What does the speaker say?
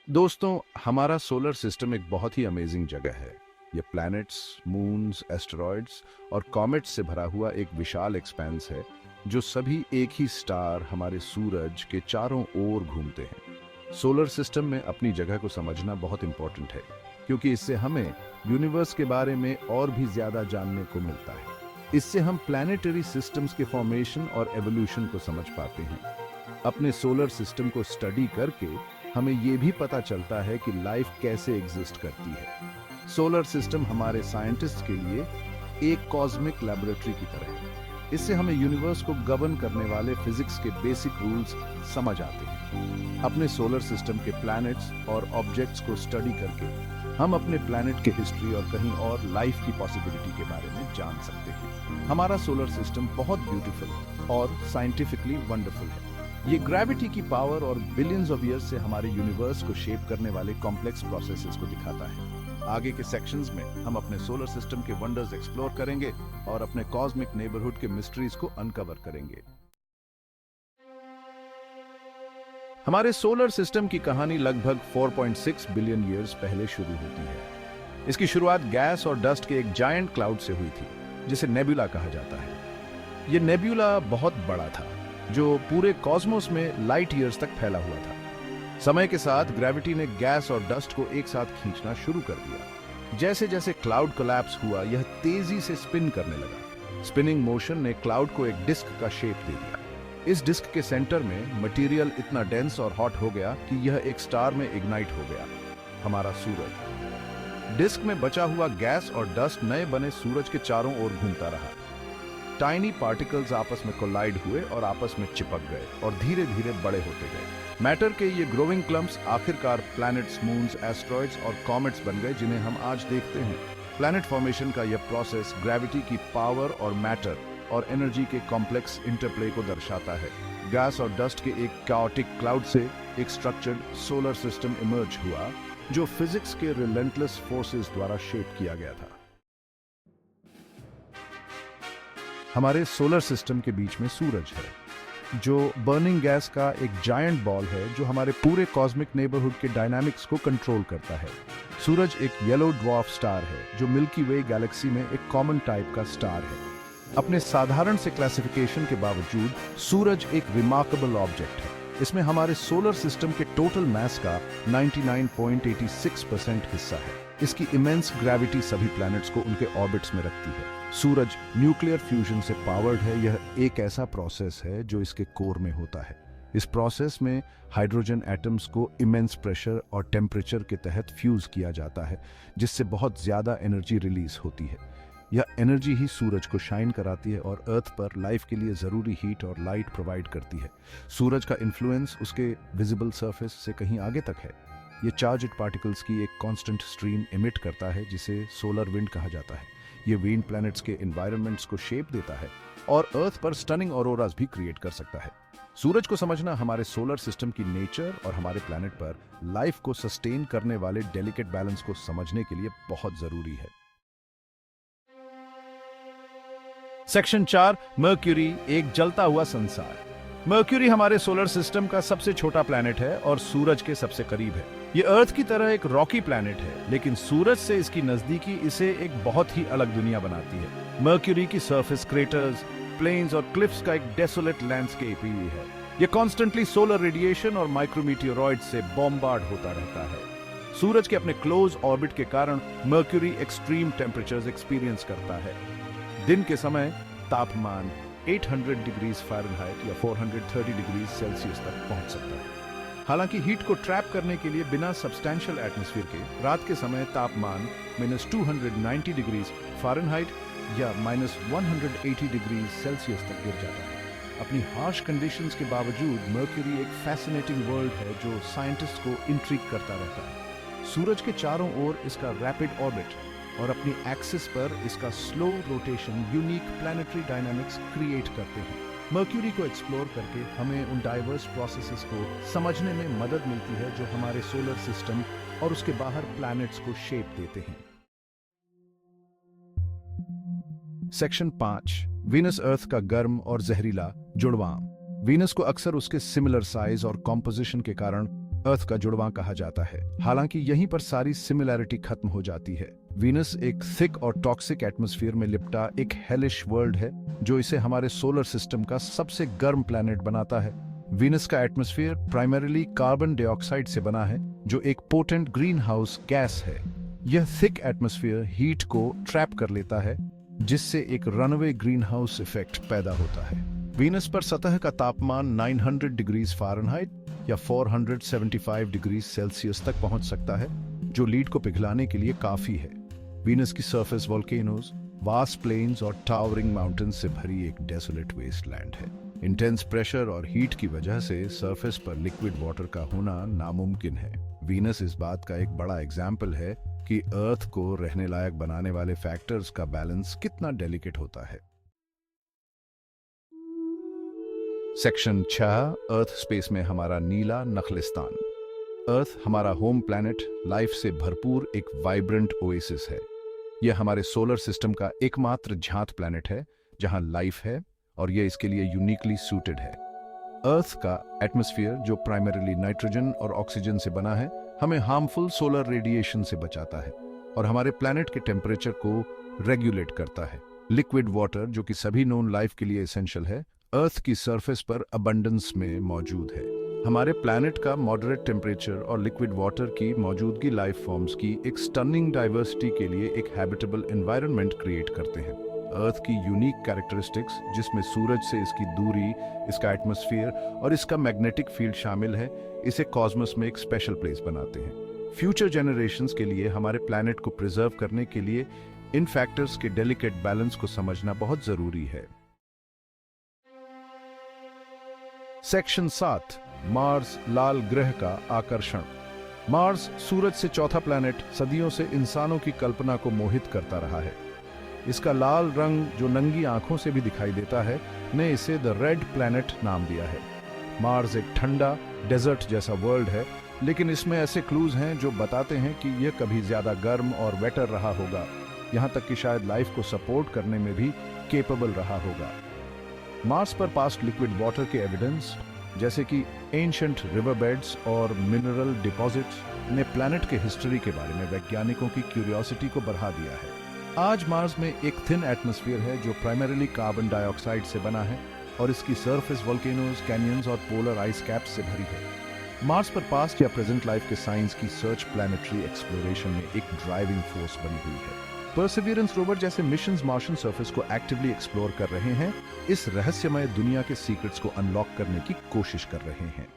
दोस्तों, हमारा solar system एक बहुत ही अमेजिंग जगह है। ये प्लैनेट्स, मून्स, एस्टेरॉइड्स और कॉमेट्स से भरा हुआ एक विशाल एक्सपेंस है, जो सभी एक ही स्टार, हमारे सूरज के चारों ओर घूमते हैं। सोलर सिस्टम में अपनी जगह को समझना बहुत इंपॉर्टेंट है, क्योंकि इससे हमें यूनिवर्स के बारे में और भी ज्यादा जानने को मिलता है। इससे हम प्लैनेटरी सिस्टम्स के फॉर्मेशन और एवोल्यूशन को समझ पाते हैं। अपने सोलर सिस्टम को स्टडी करके हमें यह भी पता चलता है कि लाइफ कैसे एग्जिस्ट करती है। सोलर सिस्टम हमारे साइंटिस्ट के लिए एक कॉस्मिक लैबोरेटरी की तरह है। इससे हमें यूनिवर्स को गवर्न करने वाले फिजिक्स के बेसिक रूल्स समझ आते हैं। अपने सोलर सिस्टम के प्लैनेट्स और ऑब्जेक्ट्स को स्टडी करके हम अपने प्लैनेट के हिस्ट्री और कहीं और लाइफ की पॉसिबिलिटी के बारे में जान सकते हैं। हमारा सोलर सिस्टम बहुत ब्यूटीफुल और साइंटिफिकली वंडरफुल है। ये ग्रेविटी की पावर और बिलियंस ऑफ ईयर्स से हमारे यूनिवर्स को शेप करने वाले कॉम्प्लेक्स प्रोसेसेस को दिखाता है। आगे के सेक्शंस में हम अपने सोलर सिस्टम के वंडर्स एक्सप्लोर करेंगे और अपने कॉस्मिक नेबरहुड के मिस्ट्रीज को अनकवर करेंगे। हमारे सोलर सिस्टम की कहानी लगभग 4.6 बिलियन ईयर्स पहले शुरू होती है। इसकी शुरुआत गैस और डस्ट के एक जायंट क्लाउड से हुई थी, जिसे नेबुला कहा जाता है। यह नेबुला बहुत बड़ा था, जो पूरे कॉस्मोस में लाइट ईयर्स तक फैला हुआ था। समय के साथ ग्रेविटी ने गैस और डस्ट को एक साथ खींचना शुरू कर दिया। जैसे जैसे क्लाउड कोलैप्स हुआ, यह तेजी से स्पिन करने लगा। स्पिनिंग मोशन ने क्लाउड को एक डिस्क का शेप दे दिया। इस डिस्क के सेंटर में मटेरियल इतना डेंस और हॉट हो गया कि यह एक स्टार में इग्नाइट हो गया, हमारा सूरज। डिस्क में बचा हुआ गैस और डस्ट नए बने सूरज के चारों ओर घूमता रहा। टाइनी पार्टिकल्स आपस में कोलाइड हुए और आपस में चिपक गए और धीरे धीरे बड़े होते गए। मैटर के ये ग्रोइंग क्लम्प्स आखिरकार प्लैनेट्स, मून्स, एस्ट्रॉइड्स और कॉमेट्स बन गए, जिन्हें हम आज देखते हैं। प्लैनेट फॉर्मेशन का यह प्रोसेस ग्रेविटी की पावर और मैटर और एनर्जी के कॉम्प्लेक्स इंटरप्ले को दर्शाता है। गैस और डस्ट के एक काओटिक क्लाउड से एक स्ट्रक्चर्ड सोलर सिस्टम इमर्ज हुआ, जो फिजिक्स के रिलेंटलेस फोर्सेस द्वारा शेप किया गया था। हमारे सोलर सिस्टम के बीच में सूरज है, जो बर्निंग गैस का एक जायंट बॉल है, जो हमारे पूरे कॉस्मिक नेबरहुड के डायनामिक्स को कंट्रोल करता है। सूरज एक येलो ड्वार्फ स्टार है, जो मिल्की वे गैलेक्सी में एक कॉमन टाइप का स्टार है। अपने साधारण से क्लासिफिकेशन के बावजूद सूरज एक रिमार्केबल ऑब्जेक्ट है। इसमें हमारे सोलर सिस्टम के टोटल मास का 99.86% हिस्सा है। इसकी इमेंस ग्रेविटी सभी प्लैनेट्स को उनके ऑर्बिट्स में रखती है। सूरज न्यूक्लियर फ्यूजन से पावर्ड है। यह एक ऐसा प्रोसेस है जो इसके कोर में होता है। इस प्रोसेस में हाइड्रोजन एटम्स को इमेंस प्रेशर और टेम्परेचर के तहत फ्यूज किया जाता है, जिससे बहुत ज्यादा एनर्जी रिलीज होती है। यह एनर्जी ही सूरज को शाइन कराती है और अर्थ पर लाइफ के लिए जरूरी हीट और लाइट प्रोवाइड करती है। सूरज का इन्फ्लुएंस उसके विजिबल सरफेस से कहीं आगे तक है। यह चार्ज्ड पार्टिकल्स की एक कांस्टेंट स्ट्रीम एमिट करता है, जिसे सोलर विंड कहा जाता है। ये विंड प्लैनेट्स के एनवायरनमेंट्स को शेप देता है और अर्थ पर स्टनिंग ऑरोरास भी क्रिएट कर सकता है। सूरज को समझना हमारे सोलर सिस्टम की नेचर और हमारे प्लैनेट पर लाइफ को सस्टेन करने वाले डेलिकेट बैलेंस को समझने के लिए बहुत जरूरी है। सेक्शन 4, मर्क्यूरी, एक जलता हुआ संसार। मर्क्यूरी हमारे सोलर सिस्टम का सबसे छोटा प्लैनेट है और सूरज के सबसे करीब है। ये अर्थ की तरह एक रॉकी प्लैनेट है, लेकिन सूरज से इसकी नजदीकी इसे एक बहुत ही अलग दुनिया बनाती है। मर्क्यूरी की सरफेस क्रेटर्स, प्लेन्स और क्लिफ्स का एक डेसोलेट लैंडस्केप ही है। यह कॉन्स्टेंटली सोलर रेडिएशन और माइक्रोमीटियोरॉइड से बॉम्बार्ड होता रहता है। सूरज के अपने क्लोज ऑर्बिट के कारण मर्क्यूरी एक्सट्रीम टेम्परेचर्स एक्सपीरियंस करता है। दिन के समय तापमान 800 डिग्रीज फ़ारेनहाइट या 430 डिग्रीज सेल्सियस तक पहुंच सकता है। हालांकि हीट को ट्रैप करने के लिए बिना सब्सटैंशियल एटमॉस्फेयर के रात के समय तापमान -290 डिग्रीज फ़ारेनहाइट या -180 डिग्रीज सेल्सियस तक गिर जाता है। अपनी हार्श कंडीशंस के बावजूद मर्क्यूरी एक फैसिनेटिंग वर्ल्ड है, जो साइंटिस्ट को इंट्रिग करता रहता है। सूरज के चारों ओर इसका रैपिड ऑर्बिट और अपनी एक्सिस पर इसका slow rotation unique planetary dynamics create करते हैं। मर्क्यूरी को एक्सप्लोर करके हमें उन डाइवर्स प्रोसेसेस को समझने में मदद मिलती है, जो हमारे सोलर सिस्टम और उसके बाहर प्लैनेट्स को शेप देते हैं। सेक्शन 5, वीनस अर्थ का गर्म और जहरीला जुड़वां। वीनस को अक्सर उसके सिमिलर साइज और कॉम्पोजिशन के कारण अर्थ का जुड़वां कहा जाता है। हालांकि यहीं पर सारी सिमिलैरिटी खत्म हो जाती है। वीनस एक थिक और टॉक्सिक एटमॉस्फेयर में लिपटा एक हेलिश वर्ल्ड है, जो इसे हमारे सोलर सिस्टम का सबसे गर्म प्लैनेट बनाता है। वीनस का एटमॉस्फेयर प्राइमरीली कार्बन डाइऑक्साइड से बना है, जो एक पोटेंट ग्रीन हाउस गैस है। यह थिक एटमॉस्फेयर हीट को ट्रैप कर लेता है, जिससे एक रनवे ग्रीन हाउस इफेक्ट पैदा होता है। वीनस पर सतह का तापमान 900 डिग्रीज फ़ारेनहाइट या 475 डिग्रीज सेल्सियस तक पहुंच सकता है, जो लीड को पिघलाने के लिए काफी है। वीनस की सरफेस वोल्केनोज, वास्ट प्लेन्स और टावरिंग माउंटेन्स से भरी एक डेसोलेट वेस्टलैंड है। इंटेंस प्रेशर और हीट की वजह से सरफेस पर लिक्विड वाटर का होना नामुमकिन है। वीनस इस बात का एक बड़ा एग्जाम्पल है कि अर्थ को रहने लायक बनाने वाले फैक्टर्स का बैलेंस कितना डेलिकेट होता है। सेक्शन 6, अर्थ स्पेस में हमारा नीला नखलिस्तान। अर्थ हमारा होम प्लैनेट लाइफ से भरपूर एक वाइब्रेंट ओएसिस है। यह हमारे सोलर सिस्टम का एकमात्र ज्ञात प्लैनेट है जहां लाइफ है, और यह इसके लिए यूनिकली सूटेड है। अर्थ का एटमॉस्फेयर, जो प्राइमरीली नाइट्रोजन और ऑक्सीजन से बना है, हमें हार्मफुल सोलर रेडिएशन से बचाता है और हमारे प्लैनेट के टेम्परेचर को रेगुलेट करता है। लिक्विड वाटर, जो कि सभी नोन लाइफ के लिए एसेंशियल है, अर्थ की सरफेस पर अबंडेंस में मौजूद है। हमारे प्लैनेट का मॉडरेट टेम्परेचर और लिक्विड वाटर की मौजूदगी लाइफ फॉर्म्स की एक स्टनिंग डाइवर्सिटी के लिए एक हैबिटेबल एनवायरनमेंट क्रिएट करते हैं। अर्थ की यूनिक कैरेक्टरिस्टिक्स, जिसमें सूरज से इसकी दूरी, इसका एटमॉस्फेयर और इसका मैग्नेटिक फील्ड शामिल है, इसे कॉस्मोस में एक स्पेशल प्लेस बनाते हैं। फ्यूचर जनरेशंस के लिए हमारे प्लैनेट को प्रिजर्व करने के लिए इन फैक्टर्स के डेलिकेट बैलेंस को समझना बहुत जरूरी है। सेक्शन 7, मार्स लाल ग्रह का आकर्षण। मार्स सूरज से चौथा प्लैनेट सदियों से इंसानों की कल्पना को मोहित करता रहा है। इसका लाल रंग, जो नंगी आंखों से भी दिखाई देता है, ने इसे द रेड प्लैनेट नाम दिया है। मार्स एक ठंडा डेजर्ट जैसा वर्ल्ड है, लेकिन इसमें ऐसे क्लूज हैं जो बताते हैं कि यह कभी ज्यादा गर्म और वेटर रहा होगा, यहां तक कि शायद लाइफ को सपोर्ट करने में भी केपेबल रहा होगा। मार्स पर पास्ट लिक्विड वाटर के एविडेंस, जैसे कि एंशिएंट रिवर बेड्स और मिनरल डिपॉजिट्स, ने प्लैनेट के हिस्ट्री के बारे में वैज्ञानिकों की क्यूरियोसिटी को बढ़ा दिया है। आज मार्स में एक थिन एटमॉस्फेयर है जो प्राइमरीली कार्बन डाइऑक्साइड से बना है, और इसकी सरफेस वोल्केनोज, कैनियंस और पोलर आइस कैप्स से भरी है। मार्स पर पास्ट या प्रेजेंट लाइफ के साइंस की सर्च प्लैनेटरी एक्सप्लोरेशन में एक ड्राइविंग फोर्स बनी हुई है। परसिवियरेंस रोवर जैसे मिशंस मार्शियन सरफेस को एक्टिवली एक्सप्लोर कर रहे हैं, इस रहस्यमय दुनिया के सीक्रेट्स को अनलॉक करने की कोशिश कर रहे हैं।